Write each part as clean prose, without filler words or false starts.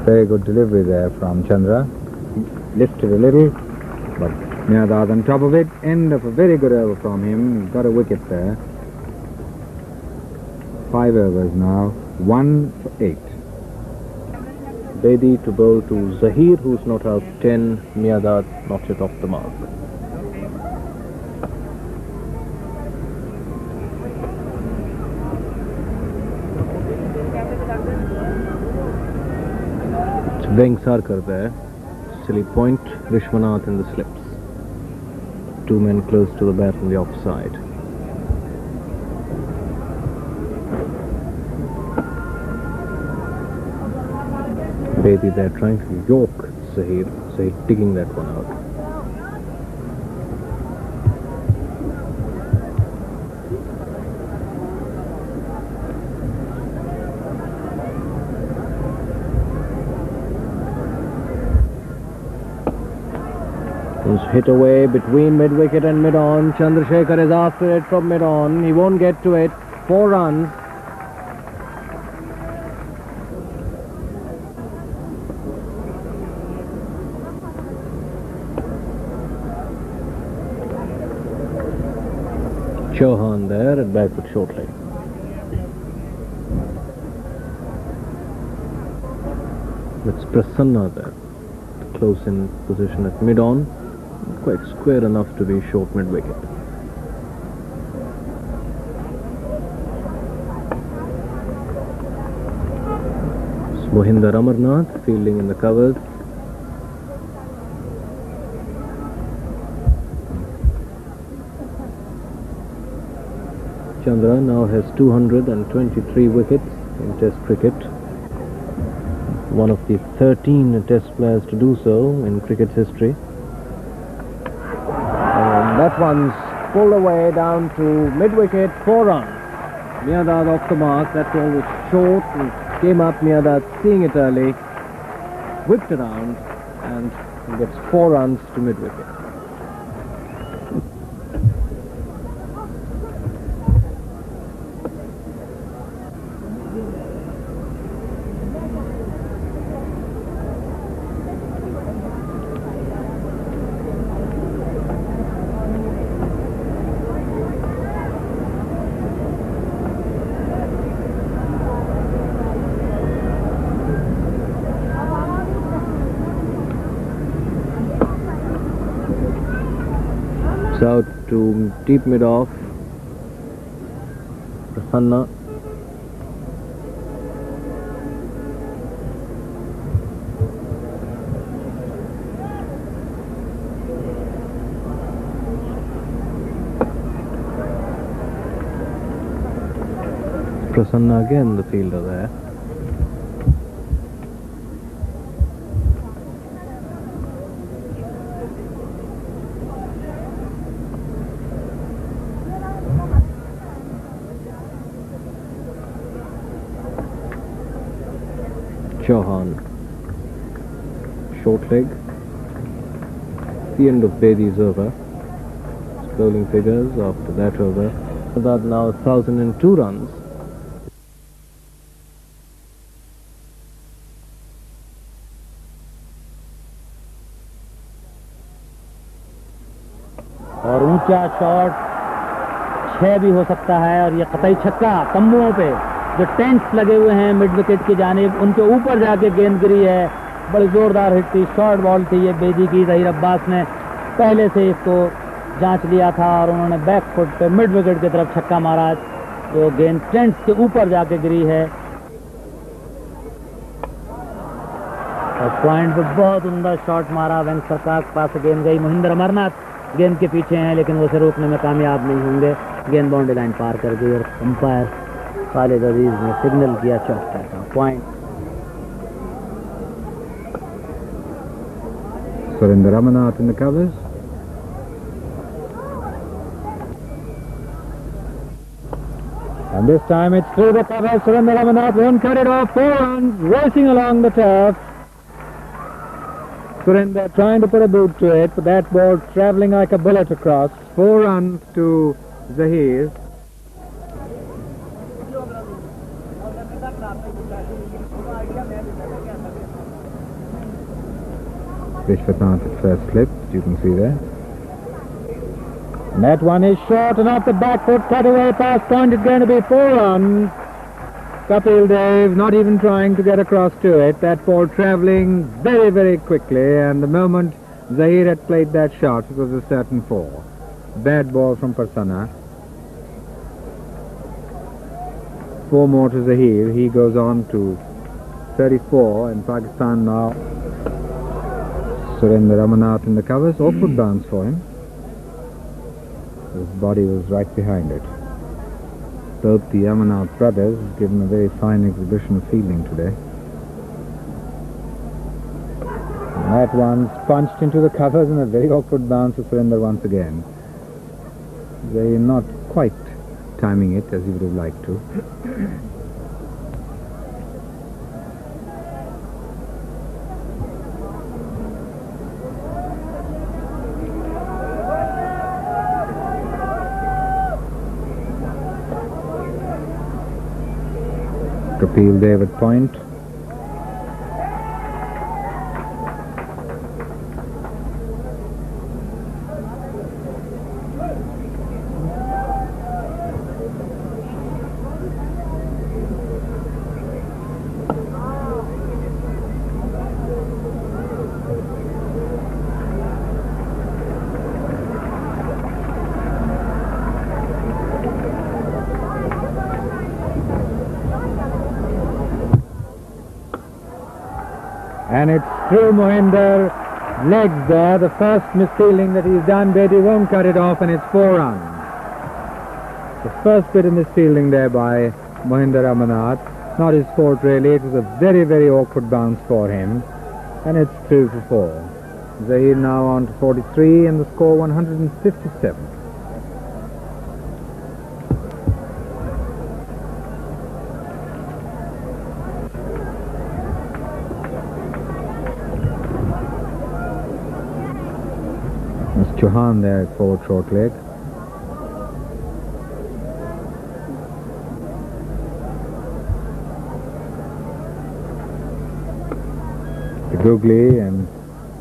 Very good delivery there from Chandra. Lifted a little, but Miadad on top of it. End of a very good over from him. Got a wicket there. 5 overs now. 1 for 8. Bedi to bowl to Zahir, who's not out 10. Miadad not yet off the mark. It's Veng Sarkar there. Silly point. Vishwanath in the slips. 2 men close to the bat on the offside. Bedi there trying to yoke Zahir. Zahir digging that one out. He's hit away between mid-wicket and mid-on. Chandrasekhar is after it from mid-on. He won't get to it. 4 runs. Chauhan there at back foot short leg. It's Prasanna there. Close in position at mid-on. Quite square enough to be short mid-wicket. Mohinder Amarnath fielding in the covers. Chandra now has 223 wickets in Test cricket. One of the 13 Test players to do so in cricket's history. And that one's pulled away down to mid-wicket, 4 runs. Miadad off the mark. That ball was short and came up. Miadad seeing it early, whipped around and gets 4 runs to mid-wicket. Out to deep mid-off. Prasanna. Prasanna again, the fielder there. Chauhan, short leg. The end of Bedi's over. Scrolling figures after that over. That now 1002 runs. और ऊंचा shot 6 भी हो सकता है और ये कतई छक्का तंबुओं पे जो टेंट्स लगे हुए हैं मिड विकेट की जानिब उनके ऊपर जाके गेंद गिरी है। बड़ी जोरदार हिट थी, शॉर्ट बॉल थी ये बेदी की। ज़हीर अब्बास ने पहले से इसको जांच लिया था और उन्होंने बैक फुट पे मिड विकेट की तरफ छक्का मारा जो गेंद टेंट्स के ऊपर जाके गिरी है। और पॉइंट पे बहुत उम्दा शॉट मारा। वेंग सरकार के पास गेंद गई। मोहिंदर अमरनाथ गेंद के पीछे हैं लेकिन वो उसे रोकने में कामयाब नहीं होंगे। गेंद बाउंड्री लाइन पार कर गई और अंपायर खालिद अजीज ने सिग्नल किया चौका का point. Surinder Amarnath in the covers. And this time it's through the covers. Surinder Amarnath won't cut it off. 4 runs racing along the turf. Surinder trying to put a boot to it, but that ball travelling like a bullet across. 4 runs to Zahir. Vishwanath at first slip, as you can see there. And that one is short and off the back foot, cut away past point. It's going to be 4 runs. Kapil Dev not even trying to get across to it. That ball travelling very, very quickly, and the moment Zahir had played that shot, it was a certain 4. Bad ball from Prasanna. 4 more to Zahir. He goes on to 34, and Pakistan now. Surendra Ramanath in the covers. Awkward bounce for him. His body was right behind it. Both the Ramanath brothers have given a very fine exhibition of fielding today. And that one's punched into the covers, and a very awkward bounce to Surendra once again. They're not quite timing it as he would have liked to. Kapil Dev at point. And it's through Mohinder, legs there, the first misfielding that he's done. Bedi won't cut it off, and it's 4 runs. The first bit of misfielding there by Mohinder Ramanath. Not his fault really, it was a very, very awkward bounce for him. And it's 2 for 4. Zahir now on to 43, and the score 157. Chauhan there at forward short leg. Googly and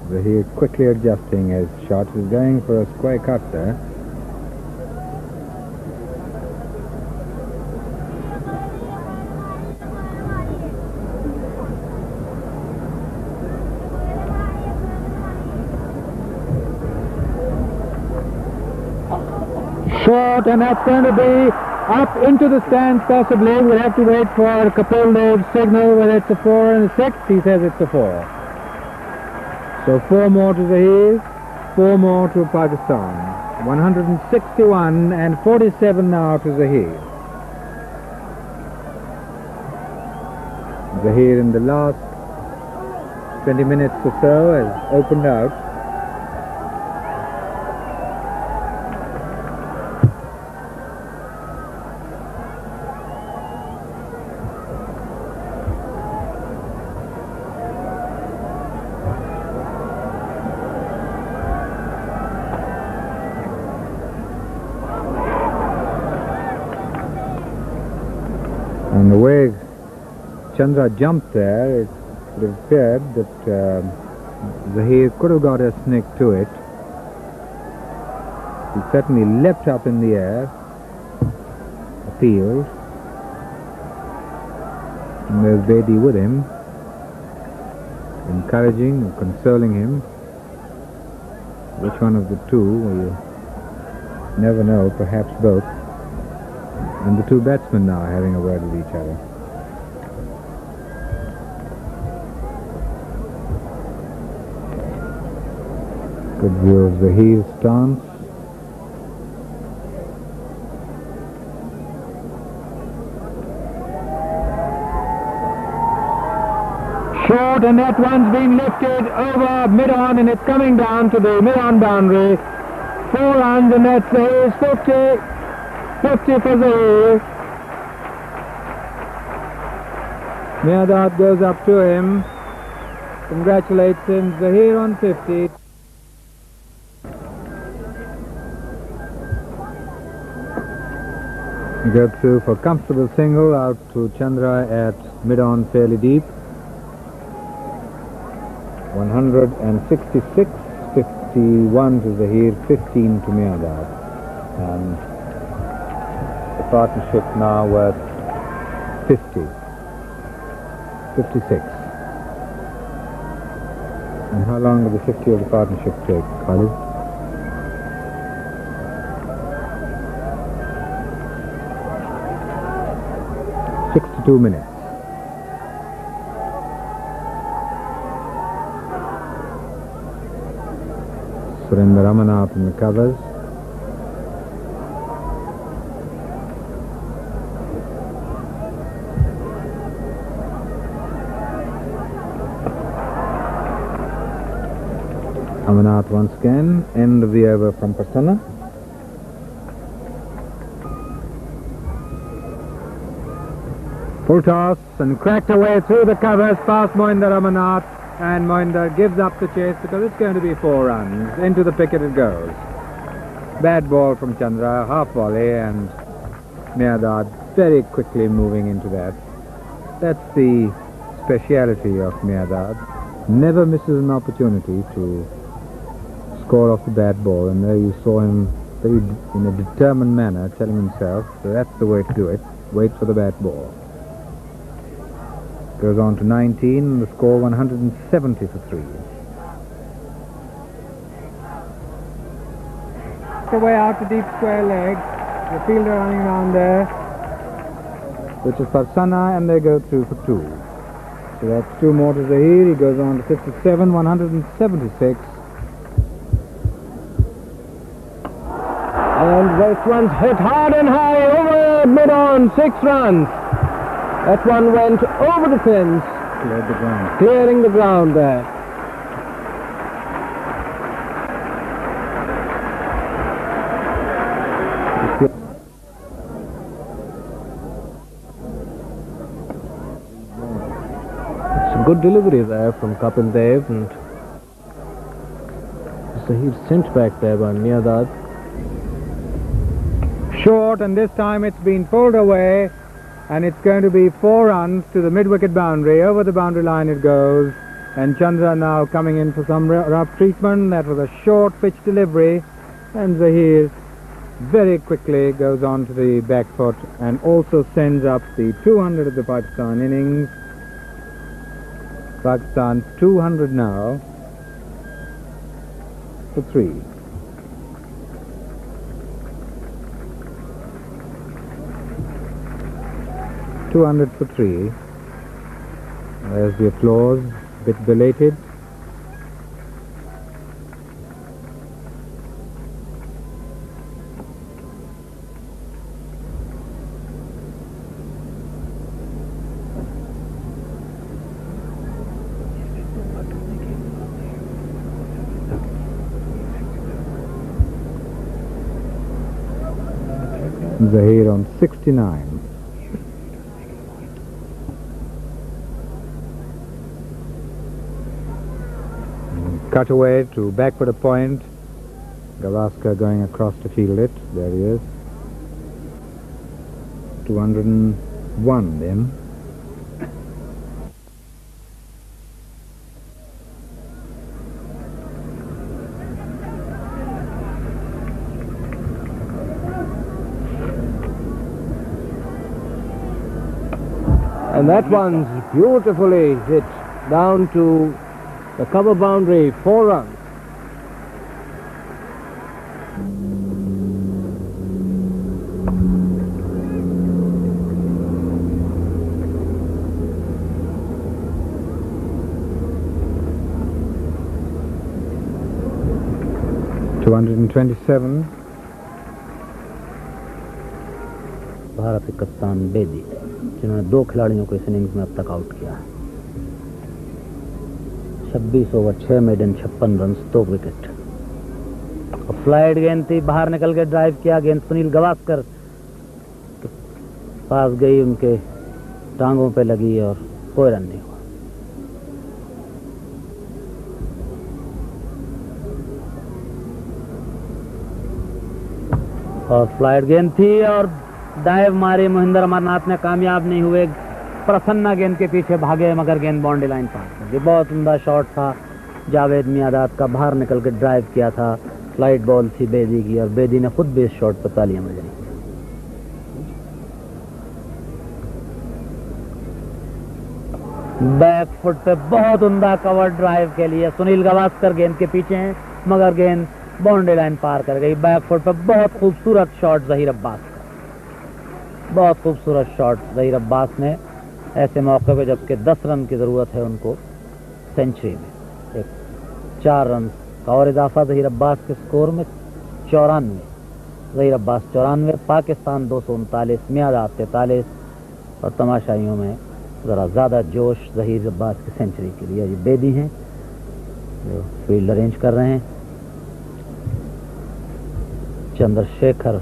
Zahir quickly adjusting his shot. He's going for a square cut there. Short, and that's going to be up into the stands possibly. We'll have to wait for Kapil Dev's signal whether it's a 4 and a 6. He says it's a 4. So 4 more to Zahir, 4 more to Pakistan. 161 and 47 now to Zahir. Zahir in the last 20 minutes or so has opened out. And the way Chandra jumped there, it would have appeared that Zahir could have got a snick to it. He certainly leapt up in the air, afield, and there's Bedi with him, encouraging or consoling him. Which one of the two, well, you never know, perhaps both. And the 2 batsmen now having a word with each other. Good view of Zahir's stance. Short, and that one's been lifted over mid-on, and it's coming down to the mid-on boundary. 4 runs, and that's Zahir's 50. 50 for Zahir. Mirdad goes up to him, congratulates him. Zahir on 50. Go through for comfortable single out to Chandra at mid-on fairly deep. 166, 51 to Zahir, 15 to Mirdad. And the partnership now worth 50, 56. And how long will the 50 of the partnership take, Khalid? Two minutes. Surendra Ramanath in the covers. Ramanath once again, end of the over from Prasanna. Full toss and cracked away through the covers past Mohinder Ramanath, and Mohinder gives up the chase because it's going to be 4 runs. Into the picket it goes. Bad ball from Chandra, half volley, and Mirdad very quickly moving into that. That's the speciality of Mirdad. Never misses an opportunity to score off the bad ball, and there you saw him very in a determined manner telling himself that that's the way to do it. Wait for the bad ball. Goes on to 19, and the score 170 for 3. Away out to deep square leg. The fielder running around there, which is Prasanna, and they go through for 2. So that's 2 more to Zahir. He goes on to 57, 176. And this one's hit hard and high over mid-on, 6 runs. That one went over the fence, Cleared the ground. clearing the ground there. It's a good delivery there from Kapil Dev, and so he's sent back there by Mirdad. Short, and this time it's been pulled away, and it's going to be 4 runs to the mid-wicket boundary. Over the boundary line it goes, and Chandra now coming in for some rough treatment. That was a short pitch delivery, and Zahir very quickly goes on to the back foot and also sends up the 200 of the Pakistan innings. Pakistan 200 now for 3. $200 for 3. There's the applause, a bit belated. Zahir on 69. Cut away to backward a point. Gavaskar going across to field it. There he is. 201 then. And that one's beautifully hit down to the cover boundary, 4 runs. $227. Bharat के कप्तान बेदी, जिन्होंने 2 खिलाड़ियों को इस innings में अब तक out किया है। 26 ओवर 6 मेडन 56 रन 2 विकेट। और फ्लाइट गेंद थी, बाहर निकल के ड्राइव किया, गेंद सुनील गावस्कर के पास गई, उनके टांगों पे लगी और कोई रन नहीं हुआ। और फ्लाइट गेंद थी और डाइव मारी, मोहिंदर अमरनाथ ने कामयाब नहीं हुए। प्रसन्ना गेंद के पीछे भागे मगर गेंद बाउंड्री लाइन पार कर गई। बहुत उम्दा शॉट था, जावेद मियांदाद का बाहर निकल के ड्राइव किया था। स्लाइड बॉल थी बेदी की और बेदी ने खुद भी इस शॉट पर तालियां बजाई। बैक फुट पे बहुत उम्दा कवर ड्राइव के लिए सुनील गावस्कर गेंद के पीछे हैं, मगर गेंद बाउंड्री लाइन पार कर गई। बैक फुट पे बहुत खूबसूरत शॉट ज़हीर अब्बास का, बहुत खूबसूरत शॉट ज़हीर अब्बास ने ऐसे मौके पे जबकि 10 रन की ज़रूरत है उनको सेंचुरी में। एक 4 रन का और इजाफा ज़हीर अब्बास के स्कोर में 94। ज़हीर अब्बास 94, पाकिस्तान 239, मियांदाद 43 और तमाशाइयों में ज़रा ज़्यादा जोश ज़हीर अब्बास की सेंचुरी के लिए। ये बेदी हैं जो फील्ड अरेंज कर रहे हैं। Chandrashekhar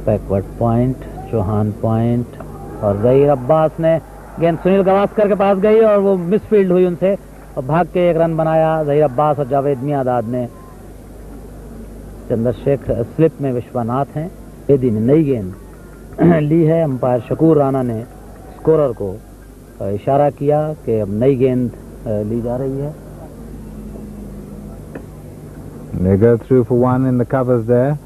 backward point, Chauhan point और ज़हीर अब्बास ने गेंद सुनील गावस्कर के पास गई और वो मिस फील्ड हुई उनसे और भाग के 1 रन बनाया ज़हीर अब्बास और जावेद मियांदाद ने। चंद्रशेखर स्लिप में विश्वनाथ हैं। बेदी ने नई गेंद ली है। अंपायर शकूर राणा ने स्कोरर को इशारा किया कि अब नई गेंद ली जा रही है। They go through for 1 in the covers there.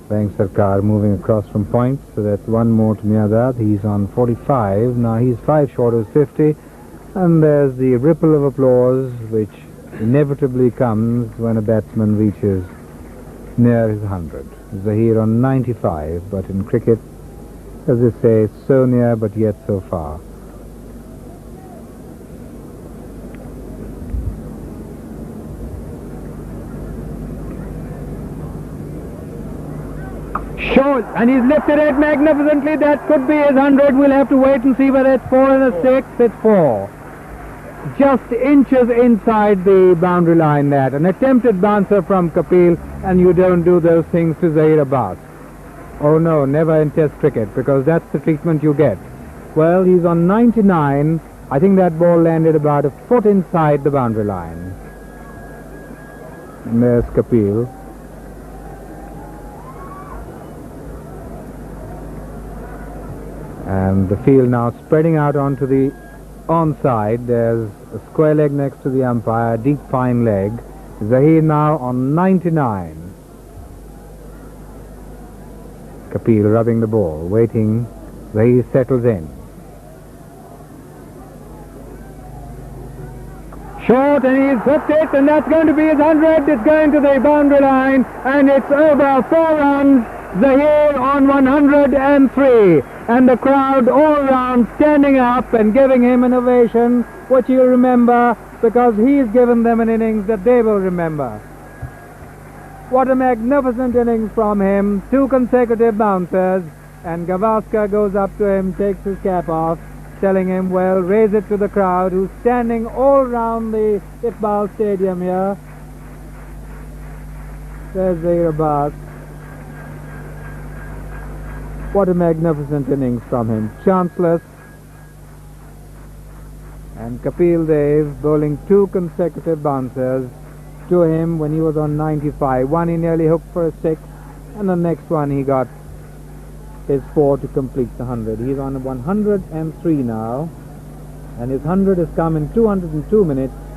Bank Sarkar moving across from point, so that's 1 more to Miandad. He's on 45. Now he's 5 short of 50. And there's the ripple of applause which inevitably comes when a batsman reaches near his 100. Zahir on 95, but in cricket, as they say, so near but yet so far. Short, and he's lifted it magnificently. That could be his 100. We'll have to wait and see whether it's 4 and a 6. It's 4. Just inches inside the boundary line that. An attempted bouncer from Kapil, and you don't do those things to Zahir Abbas. Oh no, never in Test cricket, because that's the treatment you get. Well, he's on 99. I think that ball landed about a foot inside the boundary line. And there's Kapil. And the field now spreading out onto the onside. There's a square leg next to the umpire, deep fine leg. Zahir now on 99. Kapil rubbing the ball, waiting. Zahir settles in. Short, and he's hooked it, and that's going to be his 100. It's going to the boundary line, and it's over. 4 runs. Zahir on 103, and the crowd all round standing up and giving him an ovation, which you'll remember because he's given them an innings that they will remember. What a magnificent innings from him. 2 consecutive bouncers, and Gavaskar goes up to him, takes his cap off, telling him, well, raise it to the crowd who's standing all round the Iqbal Stadium here. There's Zahir Abbas. What a magnificent innings from him. Chanceless. And Kapil Dev bowling 2 consecutive bouncers to him when he was on 95. One he nearly hooked for a 6, and the next one he got his 4 to complete the 100. He's on 103 now, and his 100 has come in 202 minutes